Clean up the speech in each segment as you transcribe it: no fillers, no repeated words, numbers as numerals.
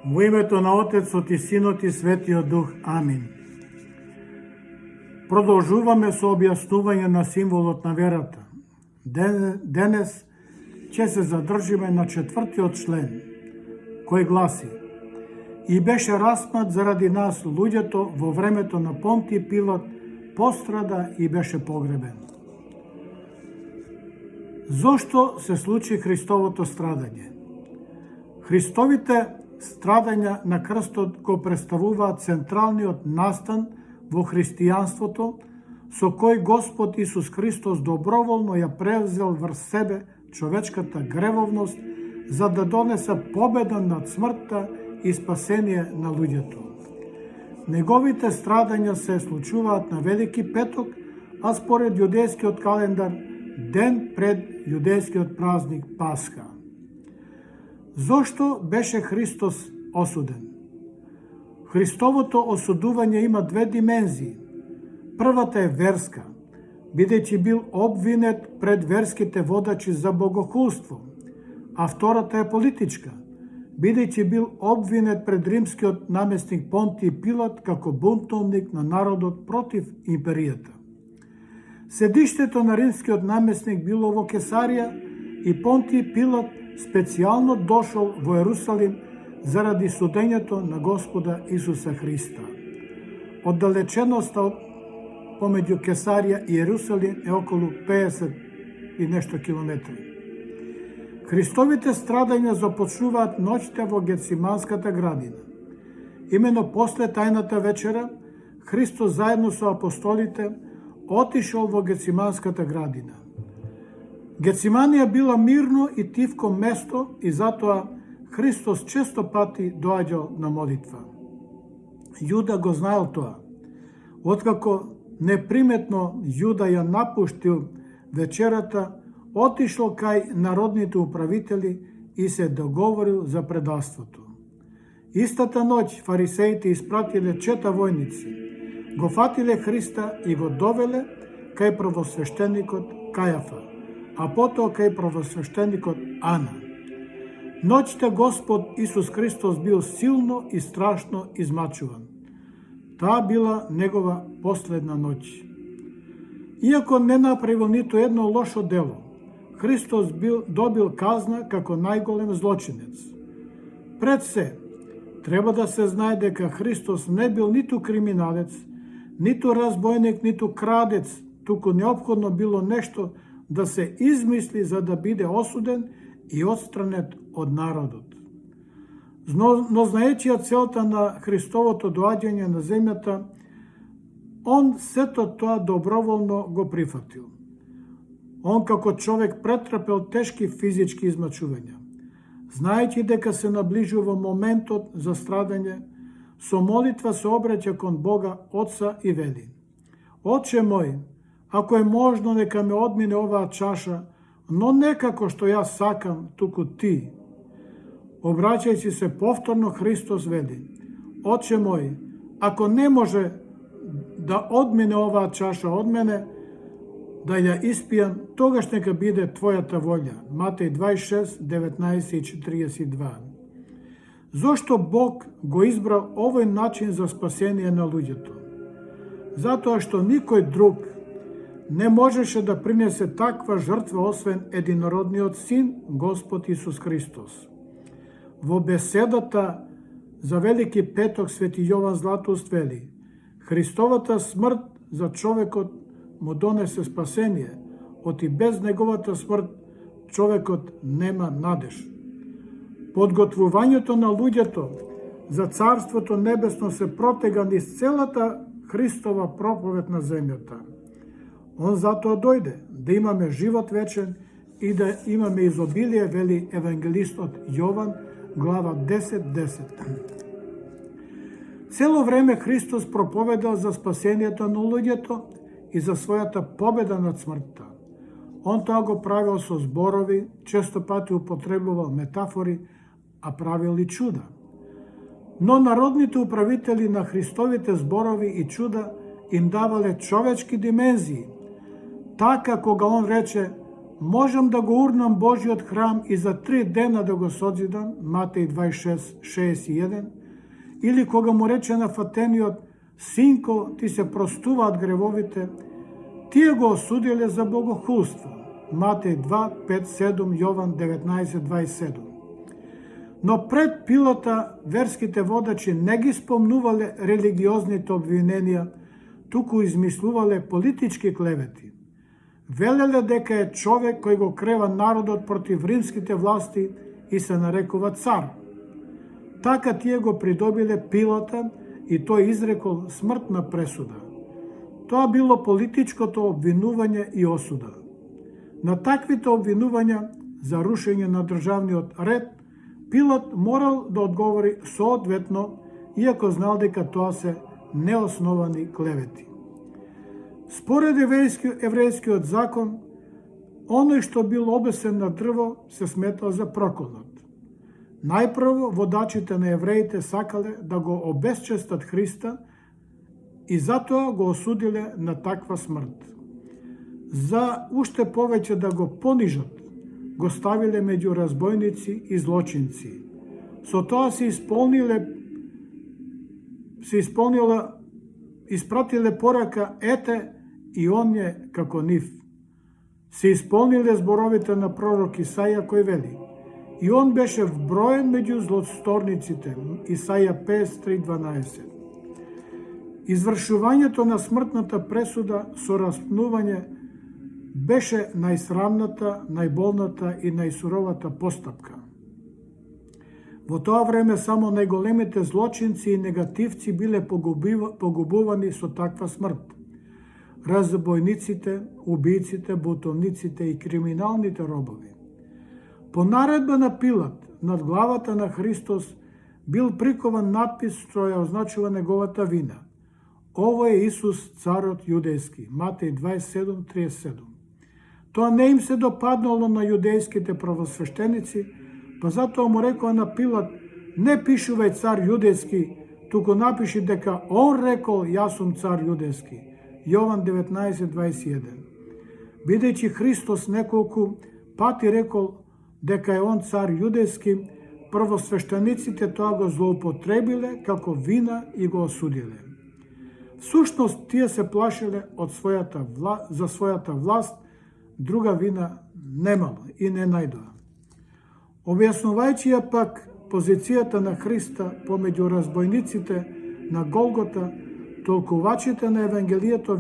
Во името на Отецот и Синот и Светиот Дух. Амин. Продолжуваме со објаснување на символот на верата. Денес ќе се задржиме на 4-тиот член, кој гласи: И беше распнат заради нас луѓето во времето на Понтиј Пилат, пострада и беше погребен. Зошто се случи Христовото страдање? Христовите страдања на крстот го представуваат централниот настан во христијанството, со кој Господ Исус Христос доброволно ја превзел врз себе човечката гревовност, за да донесе победа над смртта и спасение на луѓето. Неговите страдања се случуваат на Велики петок, а според јудејскиот календар ден пред јудејскиот празник Пасха. Зошто беше Христос осуден? Христовото осудување има две димензии. Првата е верска, бидејќи бил обвинет пред верските водачи за богохулство, а втората е политичка, бидејќи бил обвинет пред римскиот наместник Понтиј Пилат како бунтовник на народот против империјата. Седиштето на римскиот наместник било во Кесарија и Понтиј Пилат специјално дошол во Ерусалим заради судењето на Господа Исуса Христа. Оддалеченоста помеѓу Кесарија и Ерусалим е околу 50 и нешто километри. Христовите страдања започнуваат ноќта во Гециманската градина. Имено после тајната вечера, Христос заедно со апостолите отишол во Гециманската градина. Гециманија била мирно и тивко место и затоа Христос често пати доаѓал на молитва. Јуда го знаел тоа. Откако неприметно Јуда ја напуштил вечерата, отишол кај народните управители и се договорил за предавството. Истата ноќ фарисеите испратиле 4 војници, го фатиле Христа и го довеле кај првосвештеникот Кајафа, а потоа кај првосвештеникот Ана. Ноќта Господ Исус Христос бил силно и страшно измачуван. Таа била негова последна ноќ. Иако не направил ниту едно лошо дело, Христос добил казна како најголем злочинец. Пред се, треба да се знае дека Христос не бил ниту криминалец, ниту разбойник, ниту крадец, туку неопходно било нешто да се измисли за да биде осуден и отстранет од народот. Но знаејќи целта на Христовото доаѓање на земјата, Он сето тоа доброволно го прифатил. Он како човек претрпел тешки физички измачувања. Знаејќи дека се наближува моментот за страдање, со молитва се обраќа кон Бога Отца и вели: Отче мој, ако е можно, нека ме одмине оваа чаша, но не како што јас сакам, туку ти. Обраќајќи се повторно, Христос вели: Отче мој, ако не може да одмине оваа чаша од мене, да ја испијам, тогаш нека биде Твојата волја. Матеј 26, 19 и 42. Зошто Бог го избрал овој начин за спасение на луѓето? Затоа што никој друг не можеше да принесе таква жртва освен единородниот Син, Господ Исус Христос. Во беседата за Велики петок Свети Јован Златоуст вели: Христовата смрт за човекот му донесе спасение, оти без неговата смрт човекот нема надеж. Подготвувањето на луѓето за Царството Небесно се протега низ целата Христова проповед на земјата. Он затоа дојде да имаме живот вечен и да имаме изобилие, вели евангелистот Јован, глава 10:10. Цело време Христос проповедал за спасението на луѓето и за својата победа над смртта. Он тоа го правил со зборови, често пати употребувал метафори, а правил и чуда. Но народните управители на Христовите зборови и чуда им давале човечки димензии. Така кога он рече: можам да го урнам Божиот храм и за 3 дена да го созидам, Матеј 26:61, или кога му рече на фатениот, синко, ти се простуваат гревовите, тие го осудиле за богохулство, Матеј 2:5-7, Јован 19:27. Но пред Пилата верските водачи не ги спомнувале религиозните обвиненија, туку измислувале политички клевети. Велеле дека е човек кој го крева народот против римските власти и се нарекува цар. Така тие го придобиле Пилата и тој изрекол смртна пресуда. Тоа било политичкото обвинување и осуда. На таквите обвинувања за рушење на државниот ред, Пилат морал да одговори соодветно, иако знал дека тоа се неосновани клевети. Според еврејскиот закон, оној што бил обесен на дрво се сметал за проколнат. Најпрво водачите на евреите сакале да го обесчестат Христа и затоа го осудиле на таква смрт. За уште повеќе да го понижат, го ставиле меѓу разбойници и злочинци. Со тоа испратиле порака, ете, и он е како нив. Се исполниле зборовите на пророк Исаја кој вели: и он беше вброен меѓу злосторниците, Исаја 53:12. Извршувањето на смртната пресуда со распнување беше најсрамната, најболната и најсуровата постапка. Во тоа време само најголемите злочинци и негативци биле погубувани со таква смрт. Разбойниците, убијците, бунтовниците и криминалните робови. По наредба на Пилат, над главата на Христос бил прикован надпис што ја означува неговата вина. Ово е Исус, царот јудејски, Матеј 27:37. Тоа не им се допаднало на јудејските правосвештеници, па затоа му рекоа на Пилат: не пишувај цар јудејски, туку напиши дека он рекол јас сум цар јудејски. Јован 19:21. Бидејќи Христос неколку пати рекол дека е он цар јудејски, првосвештениците тоа го злоупотребиле како вина и го осудиле. Всушност тие се плашеле за својата власт, друга вина немало и не најдоа. Објаснувајќи ја пак позицијата на Христа помеѓу разбойниците на Голгота, толкувачите на Евангелието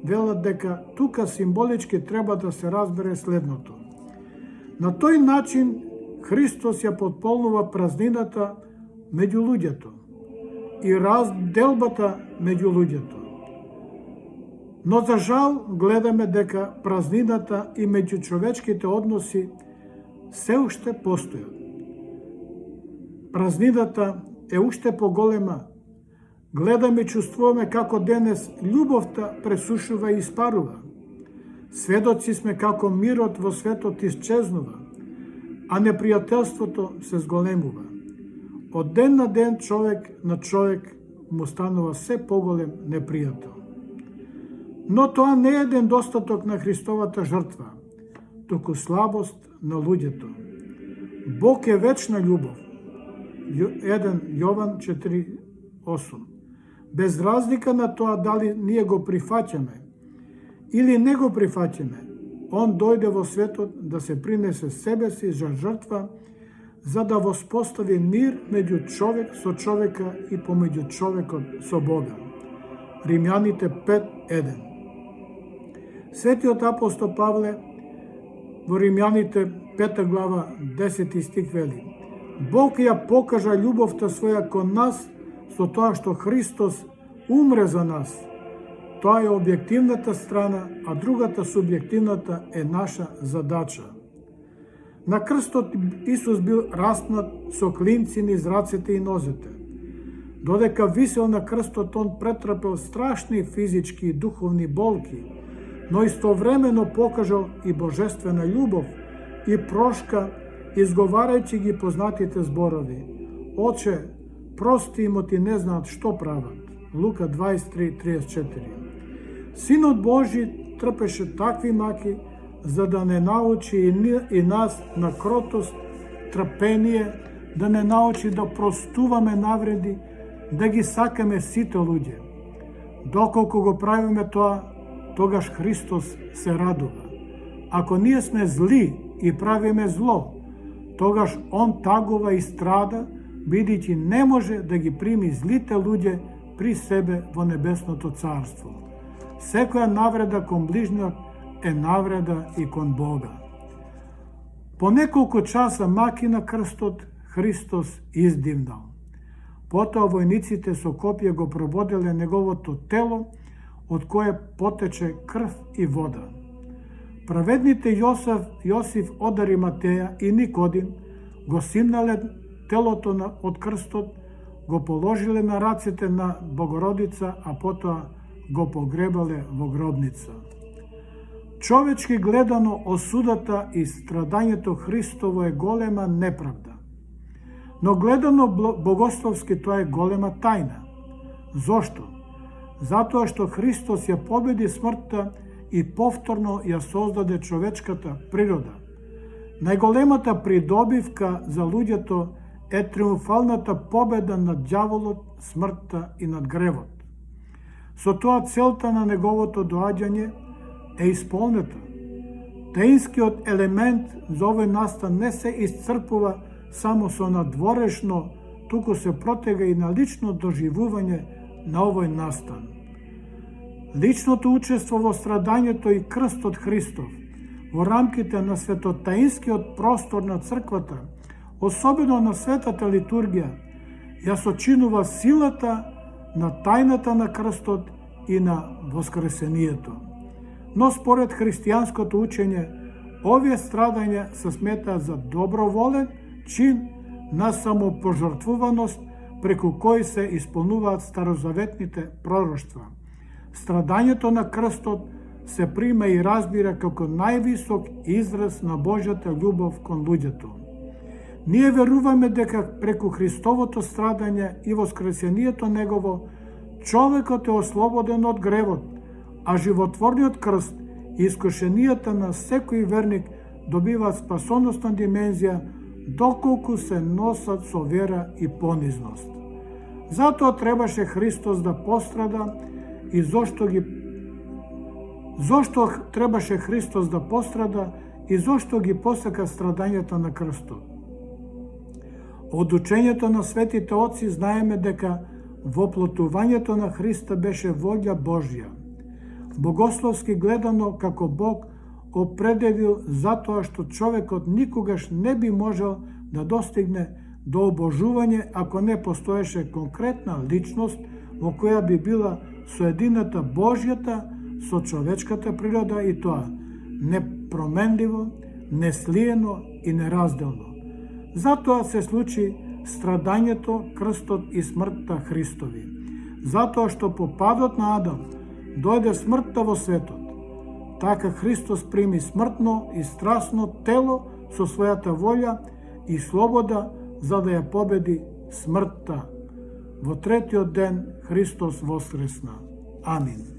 велат дека тука символички треба да се разбере следното. На тој начин Христос ја потполнува празнината меѓу луѓето и разделбата меѓу луѓето. Но за жал гледаме дека празнината и меѓучовечките односи се уште постојат. Празнината е уште поголема. Гледаме и чувствуваме како денес љубовта пресушува и испарува. Сведоци сме како мирот во светот исчезнува, а непријателството се зголемува. Од ден на ден човек на човек му станува се поголем непријател. Но тоа не е еден достаток на Христовата жртва, туку слабост на луѓето. Бог е вечна љубов. 1 Јован 4:8. Без разлика на тоа дали ние го прифаќаме или не го прифаќаме, Он дојде во светот да се принесе себе си за жртва, за да воспостави мир меѓу човек со човека и помеѓу човекот со Бога. Римјаните 5:1. Светиот апостол Павле во Римјаните 5 глава 10 стих вели: Бог ја покажа љубовта своја кон нас со тоа што Христос умре за нас. Тоа е објективната страна, а другата субјективната е наша задача. На крстот Исус бил распнат со клинци низ рацете и нозете. Додека висел на крстот, он претрпел страшни физички и духовни болки, но истовремено покажал и божествена љубов и прошка, изговарајќи ги познатите зборови: Оче, прости им, оти не знаат што прават. Лука 23:34. Синот Божи трпеше такви маки, за да не научи и нас на кротост, трпение, да не научи да простуваме навреди, да ги сакаме сите луѓе. Доколку го правиме тоа, тогаш Христос се радува. Ако ние сме зли и правиме зло, тогаш Он тагува и страда, бидејќи не може да ги прими злите луѓе при себе во небесното царство. Секоја навреда кон ближниот е навреда и кон Бога. По неколку часа маки на крстот, Христос издивнал. Потоа војниците со копје го прободеле неговото тело, од кое потече крв и вода. Праведните Јосиф од Ариматеја и Никодим го симнале телото од крстот, го положиле на рацете на Богородица, а потоа го погребале во гробница. Човечки гледано, осудата и страдањето Христово е голема неправда. Но гледано богословски тоа е голема тајна. Зошто? Затоа што Христос ја победи смртта и повторно ја создаде човечката природа. Најголемата придобивка за луѓето е триумфалната победа над ѓаволот, смртта и над гревот. Со тоа целта на неговото доаѓање е исполнета. Таинскиот елемент за овој настан не се исцрпува само со надворешно, туку се протега и на лично доживување на овој настан. Личното учество во страдањето и крстот Христов во рамките на светотаинскиот простор на црквата, особено на светата литургија, ја сочинува силата на тајната на крстот и на воскресението. Но според христијанското учење, овие страдања се сметаат за доброволен чин на самопожртвуваност преку кој се исполнуваат старозаветните пророштва. Страдањето на крстот се прима и разбира како највисок израз на Божјата љубов кон луѓето. Ние веруваме дека преку Христовото страдање и воскресението Негово, човекот е ослободен од гревот, а животворниот крст и искушенијата на секој верник добиваат спасоносна димензија доколку се носат со вера и понизност. Затоа требаше Христос да пострада и зошто требаше Христос да пострада и зошто ги посека страдањата на крстот. Од учењето на светите отци знаеме дека воплотувањето на Христа беше волја Божја. Богословски гледано, како Бог определил затоа што човекот никогаш не би можел да достигне до обожување ако не постоеше конкретна личност во која би била соедината Божјата со човечката природа и тоа непроменливо, неслиено и неразделно. Затоа се случи страдањето, крстот и смртта Христови. Затоа што по падот на Адам дојде смртта во светот, така Христос прими смртно и страстно тело со својата волја и слобода за да ја победи смртта. Во третиот ден Христос воскресна. Амин.